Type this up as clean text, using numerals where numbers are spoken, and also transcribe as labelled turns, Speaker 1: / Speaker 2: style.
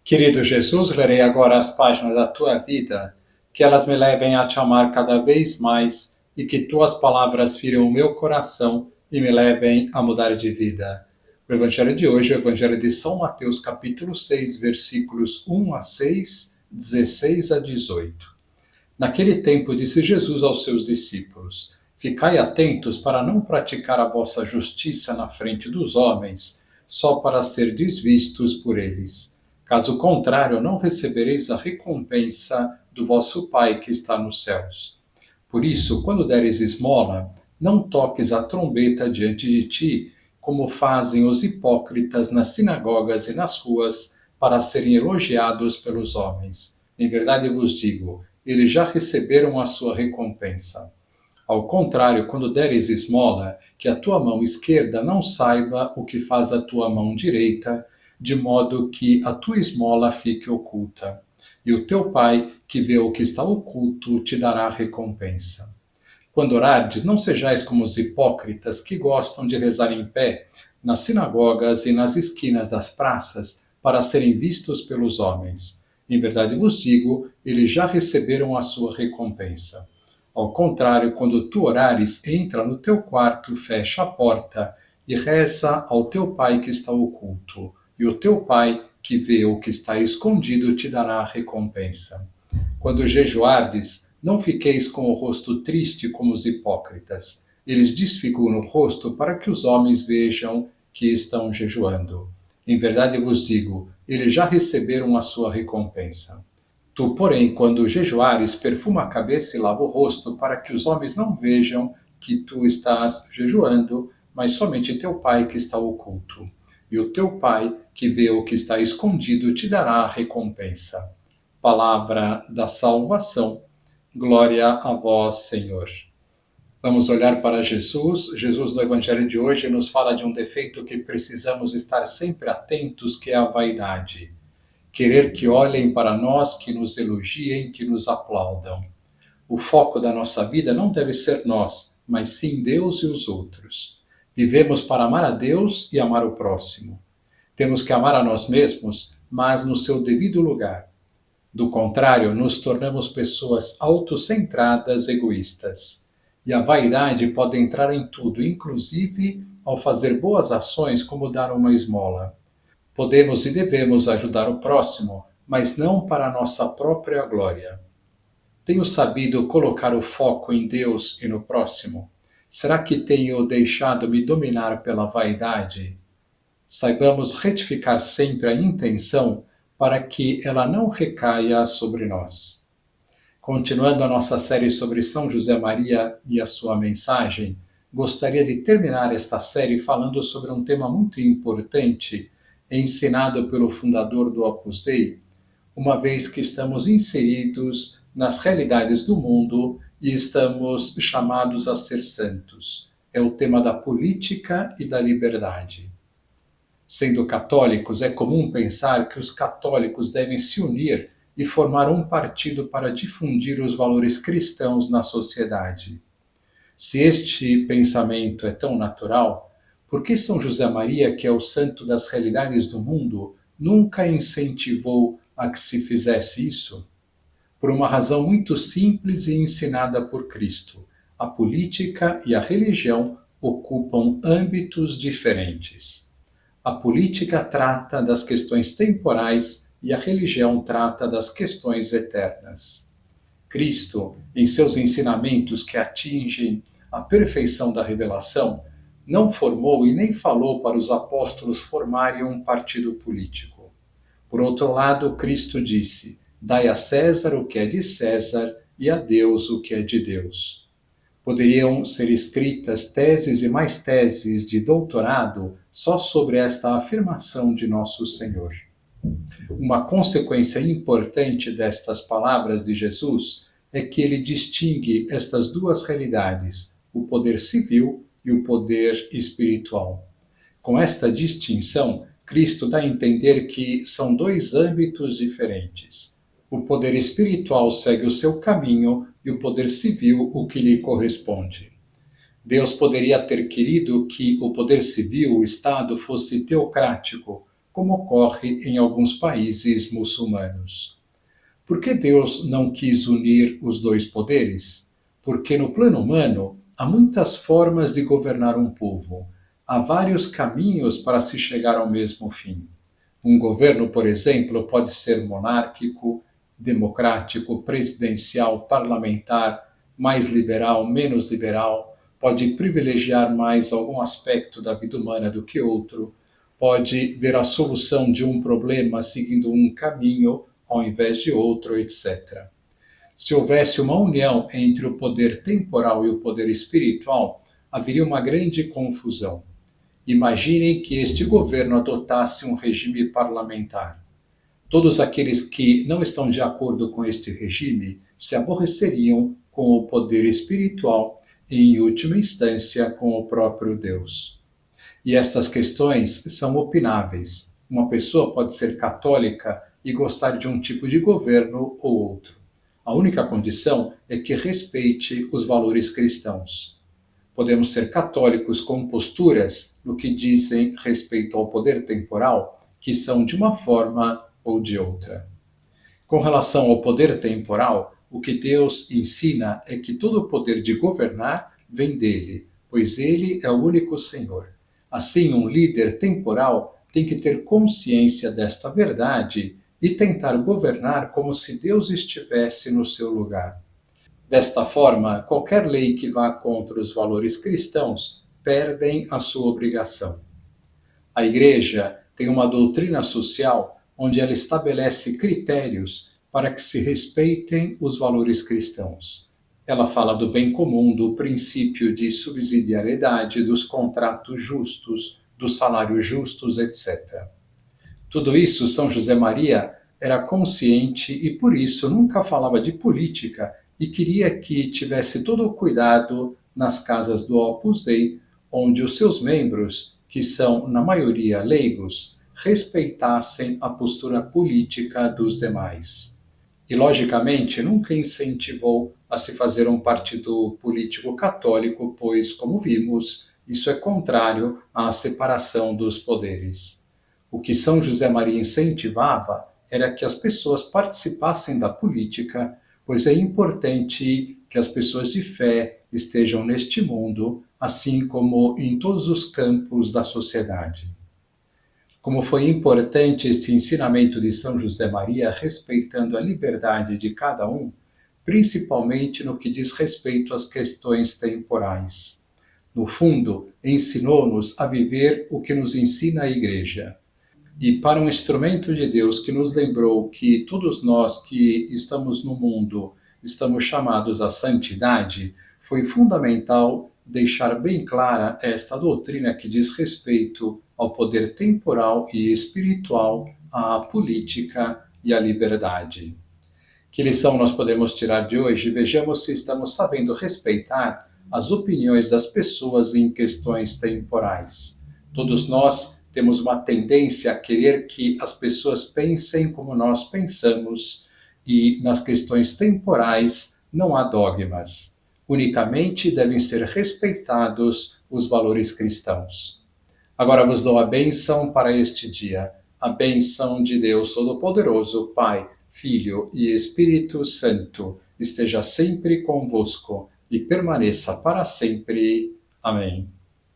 Speaker 1: Querido Jesus, lerei agora as páginas da tua vida, que elas me levem a te amar cada vez mais e que tuas palavras firam o meu coração e me levem a mudar de vida. O evangelho de hoje é o evangelho de São Mateus, capítulo 6, versículos 1 a 6, 16 a 18. Naquele tempo disse Jesus aos seus discípulos: Ficai atentos para não praticar a vossa justiça na frente dos homens, só para serdes vistos por eles. Caso contrário, não recebereis a recompensa do vosso Pai que está nos céus. Por isso, quando deres esmola, não toques a trombeta diante de ti, como fazem os hipócritas nas sinagogas e nas ruas, para serem elogiados pelos homens. Em verdade vos digo, eles já receberam a sua recompensa. Ao contrário, quando deres esmola, que a tua mão esquerda não saiba o que faz a tua mão direita, de modo que a tua esmola fique oculta. E o teu Pai, que vê o que está oculto, te dará recompensa. Quando orardes, não sejais como os hipócritas que gostam de rezar em pé, nas sinagogas e nas esquinas das praças, para serem vistos pelos homens. Em verdade vos digo, eles já receberam a sua recompensa. Ao contrário, quando tu orares, entra no teu quarto, fecha a porta e reza ao teu Pai que está oculto. E o teu Pai, que vê o que está escondido, te dará a recompensa. Quando jejuardes, não fiqueis com o rosto triste como os hipócritas. Eles desfiguram o rosto para que os homens vejam que estão jejuando. Em verdade vos digo, eles já receberam a sua recompensa. Tu, porém, quando jejuares, perfuma a cabeça e lava o rosto, para que os homens não vejam que tu estás jejuando, mas somente teu Pai que está oculto. E o teu Pai, que vê o que está escondido, te dará a recompensa. Palavra da salvação. Glória a vós, Senhor. Vamos olhar para Jesus. Jesus, no Evangelho de hoje, nos fala de um defeito que precisamos estar sempre atentos, que é a vaidade. Querer que olhem para nós, que nos elogiem, que nos aplaudam. O foco da nossa vida não deve ser nós, mas sim Deus e os outros. Vivemos para amar a Deus e amar o próximo. Temos que amar a nós mesmos, mas no seu devido lugar. Do contrário, nos tornamos pessoas autocentradas, egoístas. E a vaidade pode entrar em tudo, inclusive ao fazer boas ações como dar uma esmola. Podemos e devemos ajudar o próximo, mas não para a nossa própria glória. Tenho sabido colocar o foco em Deus e no próximo? Será que tenho deixado-me dominar pela vaidade? Saibamos retificar sempre a intenção para que ela não recaia sobre nós. Continuando a nossa série sobre São José Maria e a sua mensagem, gostaria de terminar esta série falando sobre um tema muito importante, ensinado pelo fundador do Opus Dei, uma vez que estamos inseridos nas realidades do mundo e estamos chamados a ser santos. É o tema da política e da liberdade. Sendo católicos, é comum pensar que os católicos devem se unir e formar um partido para difundir os valores cristãos na sociedade. Se este pensamento é tão natural, por que São José Maria, que é o santo das realidades do mundo, nunca incentivou a que se fizesse isso? Por uma razão muito simples e ensinada por Cristo. A política e a religião ocupam âmbitos diferentes. A política trata das questões temporais e a religião trata das questões eternas. Cristo, em seus ensinamentos que atingem a perfeição da revelação, não formou e nem falou para os apóstolos formarem um partido político. Por outro lado, Cristo disse: dai a César o que é de César e a Deus o que é de Deus. Poderiam ser escritas teses e mais teses de doutorado só sobre esta afirmação de Nosso Senhor. Uma consequência importante destas palavras de Jesus é que ele distingue estas duas realidades, o poder civil e o poder espiritual. Com esta distinção, Cristo dá a entender que são dois âmbitos diferentes. O poder espiritual segue o seu caminho e o poder civil o que lhe corresponde. Deus poderia ter querido que o poder civil, o Estado, fosse teocrático, como ocorre em alguns países muçulmanos. Por que Deus não quis unir os dois poderes? Porque no plano humano há muitas formas de governar um povo. Há vários caminhos para se chegar ao mesmo fim. Um governo, por exemplo, pode ser monárquico, democrático, presidencial, parlamentar, mais liberal, menos liberal, pode privilegiar mais algum aspecto da vida humana do que outro, pode ver a solução de um problema seguindo um caminho ao invés de outro, etc. Se houvesse uma união entre o poder temporal e o poder espiritual, haveria uma grande confusão. Imaginem que este governo adotasse um regime parlamentar. Todos aqueles que não estão de acordo com este regime se aborreceriam com o poder espiritual e, em última instância, com o próprio Deus. E estas questões são opináveis. Uma pessoa pode ser católica e gostar de um tipo de governo ou outro. A única condição é que respeite os valores cristãos. Podemos ser católicos com posturas no que dizem respeito ao poder temporal, que são de uma forma ou de outra. Com relação ao poder temporal, o que Deus ensina é que todo o poder de governar vem dele, pois ele é o único Senhor. Assim, um líder temporal tem que ter consciência desta verdade e tentar governar como se Deus estivesse no seu lugar. Desta forma, qualquer lei que vá contra os valores cristãos perdem a sua obrigação. A Igreja tem uma doutrina social onde ela estabelece critérios para que se respeitem os valores cristãos. Ela fala do bem comum, do princípio de subsidiariedade, dos contratos justos, dos salários justos, etc. Tudo isso São José Maria era consciente e por isso nunca falava de política e queria que tivesse todo o cuidado nas casas do Opus Dei, onde os seus membros, que são na maioria leigos, respeitassem a postura política dos demais. E, logicamente, nunca incentivou a se fazer um partido político católico, pois, como vimos, isso é contrário à separação dos poderes. O que São José Maria incentivava era que as pessoas participassem da política, pois é importante que as pessoas de fé estejam neste mundo, assim como em todos os campos da sociedade. Como foi importante este ensinamento de São José Maria respeitando a liberdade de cada um, principalmente no que diz respeito às questões temporais. No fundo, ensinou-nos a viver o que nos ensina a Igreja. E para um instrumento de Deus que nos lembrou que todos nós que estamos no mundo estamos chamados à santidade, foi fundamental deixar bem clara esta doutrina que diz respeito ao poder temporal e espiritual, à política e à liberdade. Que lição nós podemos tirar de hoje? Vejamos se estamos sabendo respeitar as opiniões das pessoas em questões temporais. Todos nós temos uma tendência a querer que as pessoas pensem como nós pensamos e nas questões temporais não há dogmas. Unicamente devem ser respeitados os valores cristãos. Agora vos dou a bênção para este dia. A bênção de Deus Todo-Poderoso, Pai, Filho e Espírito Santo, esteja sempre convosco e permaneça para sempre. Amém.